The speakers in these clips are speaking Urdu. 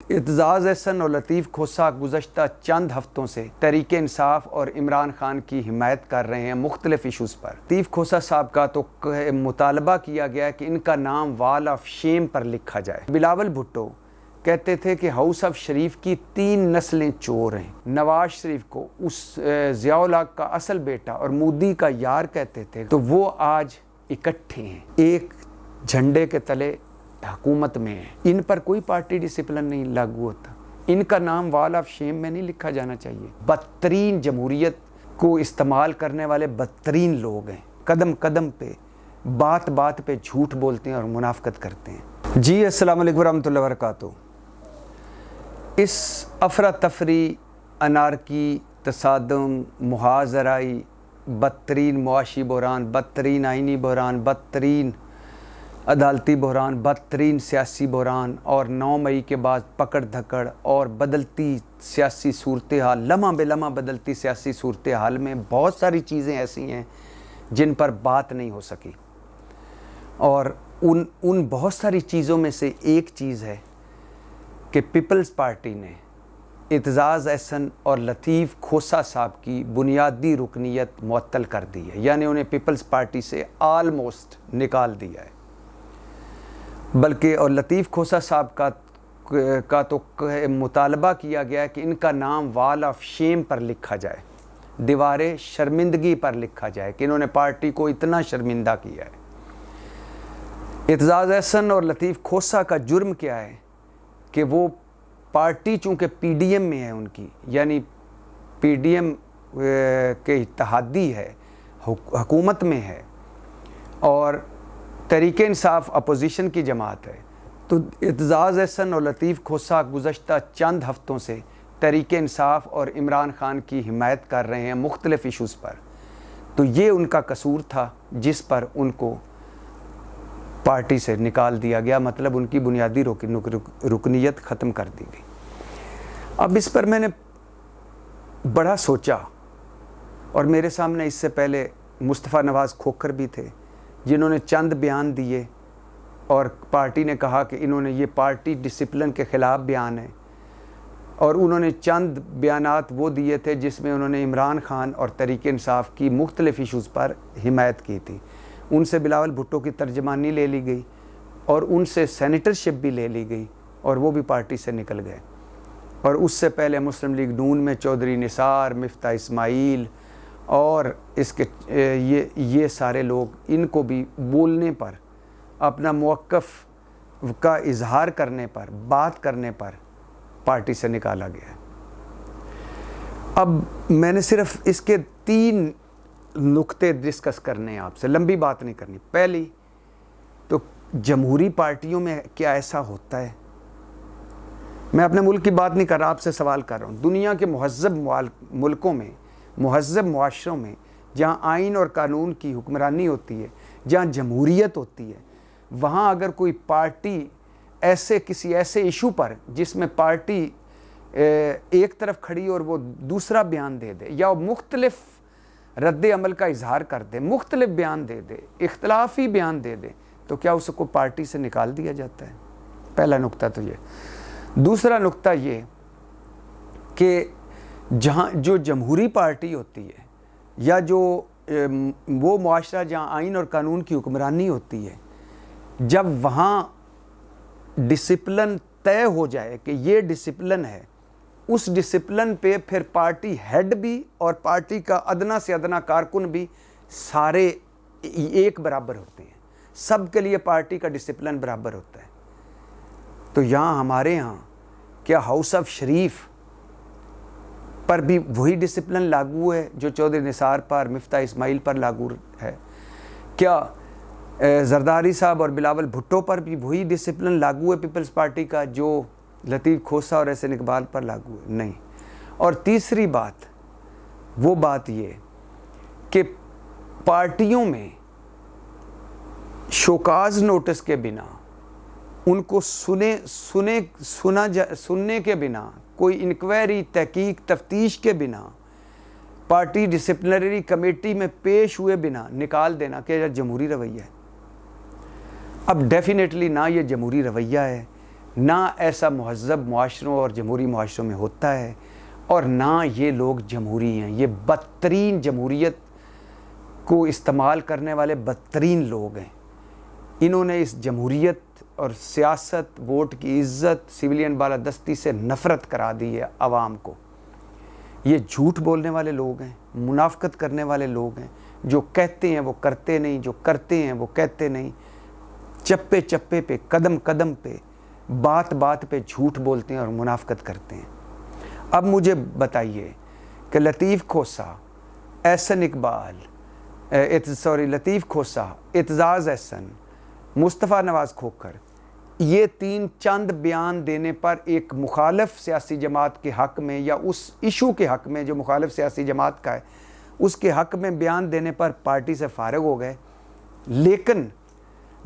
اعتزاز احسن اور لطیف کھوسہ گزشتہ چند ہفتوں سے تحریک انصاف اور عمران خان کی حمایت کر رہے ہیں مختلف ایشوز پر۔ لطیف کھوسہ صاحب کا تو مطالبہ کیا گیا کہ ان کا نام وال آف شیم پر لکھا جائے۔ بلاول بھٹو کہتے تھے کہ ہاؤس آف شریف کی 3 نسلیں چور ہیں۔ نواز شریف کو اس ضیاء الحق کا اصل بیٹا اور مودی کا یار کہتے تھے، تو وہ آج اکٹھے ہیں، ایک جھنڈے کے تلے حکومت میں ہیں۔ ان پر کوئی پارٹی ڈسپلن نہیں لاگو ہوتا۔ ان کا نام وال آف شیم میں نہیں لکھا جانا چاہیے۔ بدترین جمہوریت کو استعمال کرنے والے بدترین لوگ ہیں، قدم قدم پہ بات بات پہ جھوٹ بولتے ہیں اور منافقت کرتے ہیں۔ جی السلام علیکم ورحمۃ اللہ وبرکاتہ۔ اس افراتفری، انارکی، تصادم، محاذرائی، بدترین معاشی بحران، بدترین آئینی بحران، بدترین عدالتی بحران، بدترین سیاسی بحران اور 9 مئی کے بعد پکڑ دھکڑ اور بدلتی سیاسی صورتحال، لمحہ بے لمحہ بدلتی سیاسی صورتحال میں بہت ساری چیزیں ایسی ہیں جن پر بات نہیں ہو سکی، اور ان بہت ساری چیزوں میں سے ایک چیز ہے کہ پیپلز پارٹی نے اعتزاز احسن اور لطیف کھوسہ صاحب کی بنیادی رکنیت معطل کر دی ہے، یعنی انہیں پیپلز پارٹی سے آلموسٹ نکال دیا ہے۔ بلکہ اور لطیف کھوسہ صاحب کا تو مطالبہ کیا گیا کہ ان کا نام وال آف شیم پر لکھا جائے، دیوار شرمندگی پر لکھا جائے کہ انہوں نے پارٹی کو اتنا شرمندہ کیا ہے۔ اعتزاز احسن اور لطیف کھوسہ کا جرم کیا ہے کہ وہ پارٹی چونکہ پی ڈی ایم میں ہے ان کی، یعنی پی ڈی ایم کے اتحادی ہے، حکومت میں ہے، اور تحریک انصاف اپوزیشن کی جماعت ہے، تو اعتزاز احسن اور لطیف کھوسہ گزشتہ چند ہفتوں سے تحریک انصاف اور عمران خان کی حمایت کر رہے ہیں مختلف ایشوز پر، تو یہ ان کا قصور تھا جس پر ان کو پارٹی سے نکال دیا گیا، مطلب ان کی بنیادی رکنیت ختم کر دی گئی۔ اب اس پر میں نے بڑا سوچا، اور میرے سامنے اس سے پہلے مصطفیٰ نواز کھوکھر بھی تھے جنہوں نے چند بیان دیے، اور پارٹی نے کہا کہ انہوں نے یہ پارٹی ڈسپلن کے خلاف بیان ہے، اور انہوں نے چند بیانات وہ دیے تھے جس میں انہوں نے عمران خان اور تحریک انصاف کی مختلف ایشوز پر حمایت کی تھی۔ ان سے بلاول بھٹو کی ترجمانی لے لی گئی، اور ان سے سینیٹرشپ بھی لے لی گئی، اور وہ بھی پارٹی سے نکل گئے۔ اور اس سے پہلے مسلم لیگ نون میں چودھری نثار، مفتاح اسماعیل اور اس کے یہ سارے لوگ، ان کو بھی بولنے پر، اپنا موقف کا اظہار کرنے پر، بات کرنے پر پارٹی سے نکالا گیا ہے۔ اب میں نے صرف اس کے 3 نقطے ڈسکس کرنے ہیں آپ سے، لمبی بات نہیں کرنی۔ پہلی تو جمہوری پارٹیوں میں کیا ایسا ہوتا ہے؟ میں اپنے ملک کی بات نہیں کر رہا، آپ سے سوال کر رہا ہوں۔ دنیا کے مہذب ملکوں میں، مہذب معاشروں میں، جہاں آئین اور قانون کی حکمرانی ہوتی ہے، جہاں جمہوریت ہوتی ہے، وہاں اگر کوئی پارٹی کسی ایسے ایشو پر جس میں پارٹی ایک طرف کھڑی اور وہ دوسرا بیان دے دے، یا مختلف رد عمل کا اظہار کر دے، مختلف بیان دے دے، اختلافی بیان دے دے، تو کیا اس کو پارٹی سے نکال دیا جاتا ہے؟ پہلا نقطہ تو یہ۔ دوسرا نقطہ یہ کہ جہاں جو جمہوری پارٹی ہوتی ہے، یا جو وہ معاشرہ جہاں آئین اور قانون کی حکمرانی ہوتی ہے، جب وہاں ڈسپلن طے ہو جائے کہ یہ ڈسپلن ہے، اس ڈسپلن پہ پھر پارٹی ہیڈ بھی اور پارٹی کا ادنا سے ادنا کارکن بھی سارے ایک برابر ہوتے ہیں، سب کے لیے پارٹی کا ڈسپلن برابر ہوتا ہے۔ تو ہمارے یہاں کیا ہاؤس آف شریف پر بھی وہی ڈسپلن لاگو ہے جو چودھری نثار پر، مفتاح اسماعیل پر لاگو ہے؟ کیا زرداری صاحب اور بلاول بھٹو پر بھی وہی ڈسپلن لاگو ہے پیپلز پارٹی کا جو لطیف کھوسہ اور احسن اقبال پر لاگو ہے؟ نہیں۔ اور تیسری بات، وہ بات یہ کہ پارٹیوں میں شوکاز نوٹس کے بنا، ان کو سننے کے بنا، کوئی انکوائری، تحقیق، تفتیش کے بنا، پارٹی ڈسپلنری کمیٹی میں پیش ہوئے بنا نکال دینا، کہ جمہوری رویہ ہے؟ اب ڈیفینیٹلی نہ یہ جمہوری رویہ ہے، نہ ایسا مہذب معاشروں اور جمہوری معاشروں میں ہوتا ہے، اور نہ یہ لوگ جمہوری ہیں۔ یہ بدترین جمہوریت کو استعمال کرنے والے بدترین لوگ ہیں۔ انہوں نے اس جمہوریت اور سیاست، ووٹ کی عزت، سویلین بالادستی سے نفرت کرا دی ہے عوام کو۔ یہ جھوٹ بولنے والے لوگ ہیں، منافقت کرنے والے لوگ ہیں، جو کہتے ہیں وہ کرتے نہیں، جو کرتے ہیں وہ کہتے نہیں، چپے چپے پہ، قدم قدم پہ، بات بات پہ جھوٹ بولتے ہیں اور منافقت کرتے ہیں۔ اب مجھے بتائیے کہ لطیف کھوسہ، احسن اقبال، لطیف کھوسہ، اعتزاز احسن، مصطفیٰ نواز کھوکھر، یہ تین چند بیان دینے پر ایک مخالف سیاسی جماعت کے حق میں، یا اس ایشو کے حق میں جو مخالف سیاسی جماعت کا ہے اس کے حق میں بیان دینے پر پارٹی سے فارغ ہو گئے۔ لیکن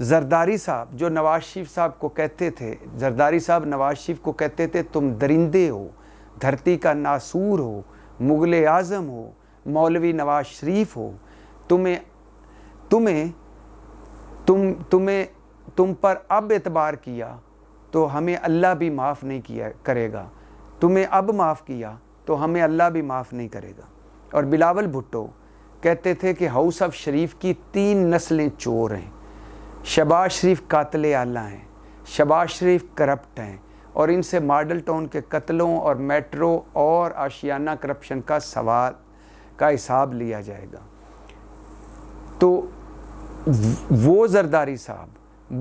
زرداری صاحب جو نواز شریف صاحب کو کہتے تھے، زرداری صاحب نواز شریف کو کہتے تھے تم درندے ہو، دھرتی کا ناسور ہو، مغل اعظم ہو، مولوی نواز شریف ہو، تم پر اب اعتبار کیا تو ہمیں اللہ بھی معاف نہیں کیا کرے گا، تمہیں اب معاف کیا تو ہمیں اللہ بھی معاف نہیں کرے گا۔ اور بلاول بھٹو کہتے تھے کہ ہاؤس آف شریف کی 3 نسلیں چور ہیں، شہباز شریف قاتل اعلیٰ ہیں، شہباز شریف کرپٹ ہیں، اور ان سے ماڈل ٹاؤن کے قتلوں اور میٹرو اور آشیانہ کرپشن کا حساب لیا جائے گا۔ تو وہ زرداری صاحب،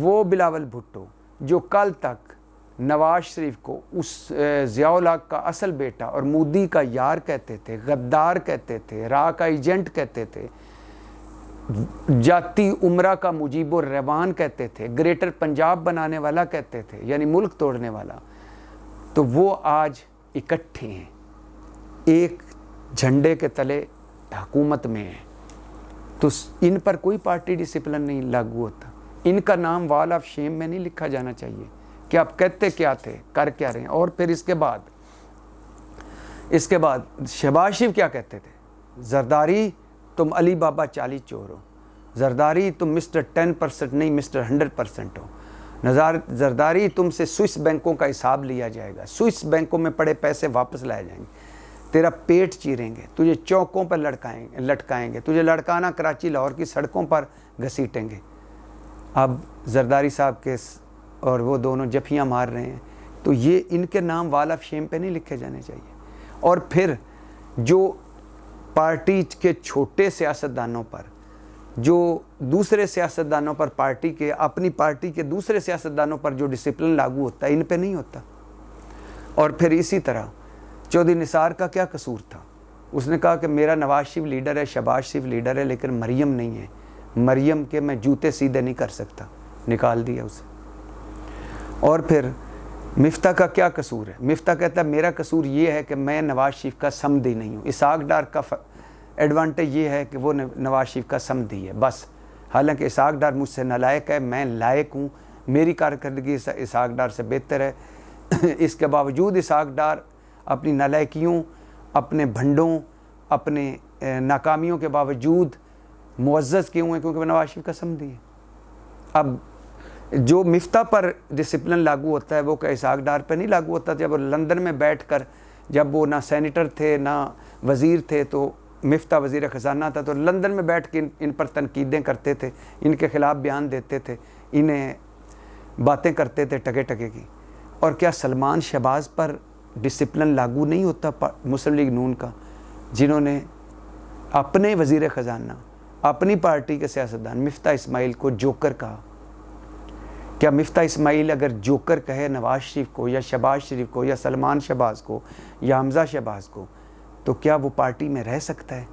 وہ بلاول بھٹو جو کل تک نواز شریف کو اس ضیاء الحق کا اصل بیٹا اور مودی کا یار کہتے تھے، غدار کہتے تھے، راہ کا ایجنٹ کہتے تھے، جاتی عمرہ کا مجیب الرحمان کہتے تھے، گریٹر پنجاب بنانے والا کہتے تھے، یعنی ملک توڑنے والا، تو وہ آج اکٹھے ہیں، ایک جھنڈے کے تلے حکومت میں ہیں۔ تو ان پر کوئی پارٹی ڈسپلن نہیں لاگو ہوتا، ان کا نام وال آف شیم میں نہیں لکھا جانا چاہیے کہ آپ کہتے کیا تھے، کر کیا رہے ہیں۔ اور پھر اس کے بعد شہباز شریف کیا کہتے تھے؟ زرداری تم علی بابا 40 چور ہو، زرداری تم مسٹر 10% نہیں مسٹر 100% ہو، زرداری تم سے سوئس بینکوں کا حساب لیا جائے گا، سوئس بینکوں میں پڑے پیسے واپس لائے جائیں گے، تیرا پیٹ چیریں گے، تجھے چوکوں پر لٹکائیں گے، تجھے لڑکانا کراچی لاہور کی سڑکوں پر گھسیٹیں گے۔ اب زرداری صاحب کے اور وہ دونوں جفیاں مار رہے ہیں، تو یہ ان کے نام وال آف شیم پہ نہیں لکھے جانے چاہیے۔ اور پھر جو پارٹی کے چھوٹے سیاستدانوں پر، جو دوسرے سیاستدانوں پر، اپنی پارٹی کے دوسرے سیاستدانوں پر جو ڈسپلن لاگو ہوتا ہے، ان پہ نہیں ہوتا۔ اور پھر اسی طرح چودھری نثار کا کیا قصور تھا؟ اس نے کہا کہ میرا نواز شریف لیڈر ہے، شہباز شریف لیڈر ہے، لیکن مریم نہیں ہے، مریم کے میں جوتے سیدھے نہیں کر سکتا، نکال دیا اسے۔ اور پھر مفتاح کا کیا قصور ہے؟ مفتاح کہتا ہے میرا قصور یہ ہے کہ میں نواز شریف کا سمدھی نہیں ہوں۔ اسحاق ڈار کا ایڈوانٹیج یہ ہے کہ وہ نواز شریف کا سمدھی ہے بس، حالانکہ اسحاق ڈار مجھ سے نالائق ہے، میں لائق ہوں، میری کارکردگی اسحاق ڈار سے بہتر ہے۔ اس کے باوجود اسحاق ڈار اپنی نالائکیوں، اپنے بھنڈوں، اپنے ناکامیوں کے باوجود معزز کیوں ہیں؟ کیونکہ وہ نواز شریف کا سمدھی ہے۔ اب جو مفتاح پر ڈسپلن لاگو ہوتا ہے وہ کہ اسحاق ڈار پہ نہیں لاگو ہوتا۔ جب وہ لندن میں بیٹھ کر، جب وہ نہ سینیٹر تھے نہ وزیر تھے، تو مفتاح وزیر خزانہ تھا، تو لندن میں بیٹھ کے ان پر تنقیدیں کرتے تھے، ان کے خلاف بیان دیتے تھے، انہیں باتیں کرتے تھے ٹکے ٹکے کی۔ اور کیا سلمان شہباز پر ڈسپلن لاگو نہیں ہوتا مسلم لیگ نون کا، جنہوں نے اپنے وزیر خزانہ، اپنی پارٹی کے سیاستدان مفتاح اسماعیل کو جوکر کہا؟ کیا مفتاح اسماعیل اگر جوکر کہے نواز شریف کو یا شہباز شریف کو یا سلمان شہباز کو یا حمزہ شہباز کو، تو کیا وہ پارٹی میں رہ سکتا ہے؟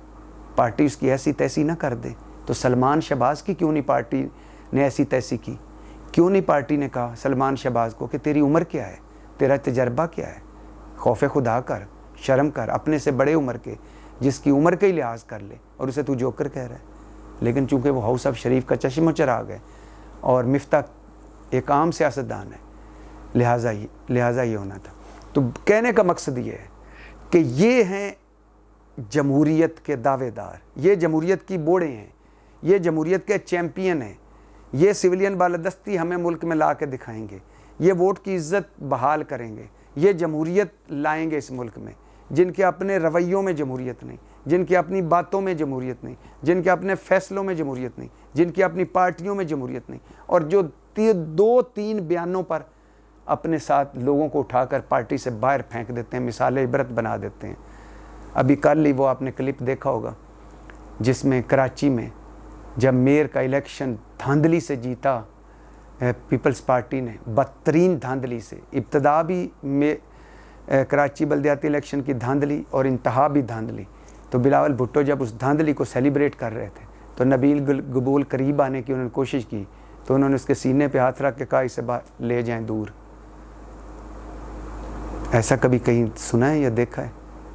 پارٹی اس کی ایسی تیسی نہ کر دے؟ تو سلمان شہباز کی کیوں نہیں پارٹی نے ایسی تیسی کی؟ کیوں نہیں پارٹی نے کہا سلمان شہباز کو کہ تیری عمر کیا ہے، تیرا تجربہ کیا ہے، خوف خدا کر، شرم کر، اپنے سے بڑے عمر کے جس کی عمر کا ہی لحاظ کر لے، اور اسے تو جوکر کہہ رہا ہے۔ لیکن چونکہ وہ ہاؤس آف شریف کا چشم و چراغ ہے اور مفتاح ایک عام سیاستدان ہے، لہٰذا یہ ہونا تھا۔ تو کہنے کا مقصد یہ ہے کہ یہ ہیں جمہوریت کے دعوے دار، یہ جمہوریت کی بوڑھے ہیں، یہ جمہوریت کے چیمپئن ہیں، یہ سویلین بالادستی ہمیں ملک میں لا کے دکھائیں گے، یہ ووٹ کی عزت بحال کریں گے، یہ جمہوریت لائیں گے اس ملک میں، جن کے اپنے رویوں میں جمہوریت نہیں، جن کی اپنی باتوں میں جمہوریت نہیں، جن کے اپنے فیصلوں میں جمہوریت نہیں، جن کی اپنی پارٹیوں میں جمہوریت نہیں، اور جو 2-3 بیانوں پر اپنے ساتھ لوگوں کو اٹھا کر پارٹی سے باہر پھینک دیتے ہیں، مثال عبرت بنا دیتے ہیں۔ ابھی کل ہی وہ آپ نے کلپ دیکھا ہوگا جس میں کراچی میں جب میئر کا الیکشن دھاندلی سے جیتا پیپلز پارٹی نے، بدترین دھاندلی سے، ابتدا بھی کراچی بلدیاتی الیکشن کی دھاندلی اور انتہا بھی دھاندلی، تو بلاول بھٹو جب اس دھاندلی کو سیلیبریٹ کر رہے تھے تو نبیل گبول قریب آنے کی انہوں نے کوشش کی تو انہوں نے اس کے سینے پہ ہاتھ رکھ کے کہا اسے لے جائیں دور۔ ایسا کبھی کہیں سنا ہے یا دیکھا ہے؟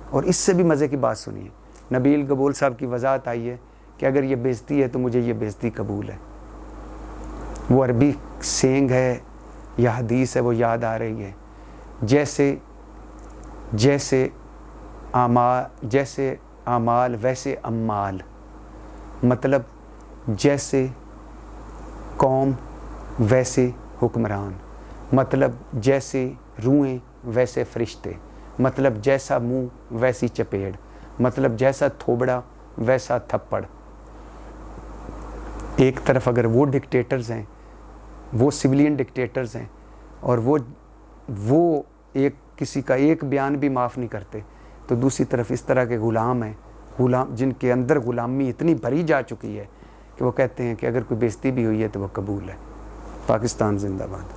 اور اس سے بھی مزے کی بات سنیے، نبیل گبول صاحب کی وضاحت آئی ہے کہ اگر یہ بے عزتی ہے تو مجھے یہ بے عزتی قبول ہے۔ وہ عربی سینگ ہے یا حدیث ہے وہ یاد آ رہی ہے، جیسے اعمال ویسے امال، مطلب جیسے قوم ویسے حکمران، مطلب جیسے روحیں ویسے فرشتے، مطلب جیسا منہ ویسی چپیڑ، مطلب جیسا تھوبڑا ویسا تھپڑ۔ ایک طرف اگر وہ ڈکٹیٹرز ہیں، وہ سویلین ڈکٹیٹرز ہیں، اور وہ کسی کا ایک بیان بھی معاف نہیں کرتے، تو دوسری طرف اس طرح کے غلام ہیں، جن کے اندر غلامی اتنی بھری جا چکی ہے کہ وہ کہتے ہیں کہ اگر کوئی بے عزتی بھی ہوئی ہے تو وہ قبول ہے۔ پاکستان زندہ باد۔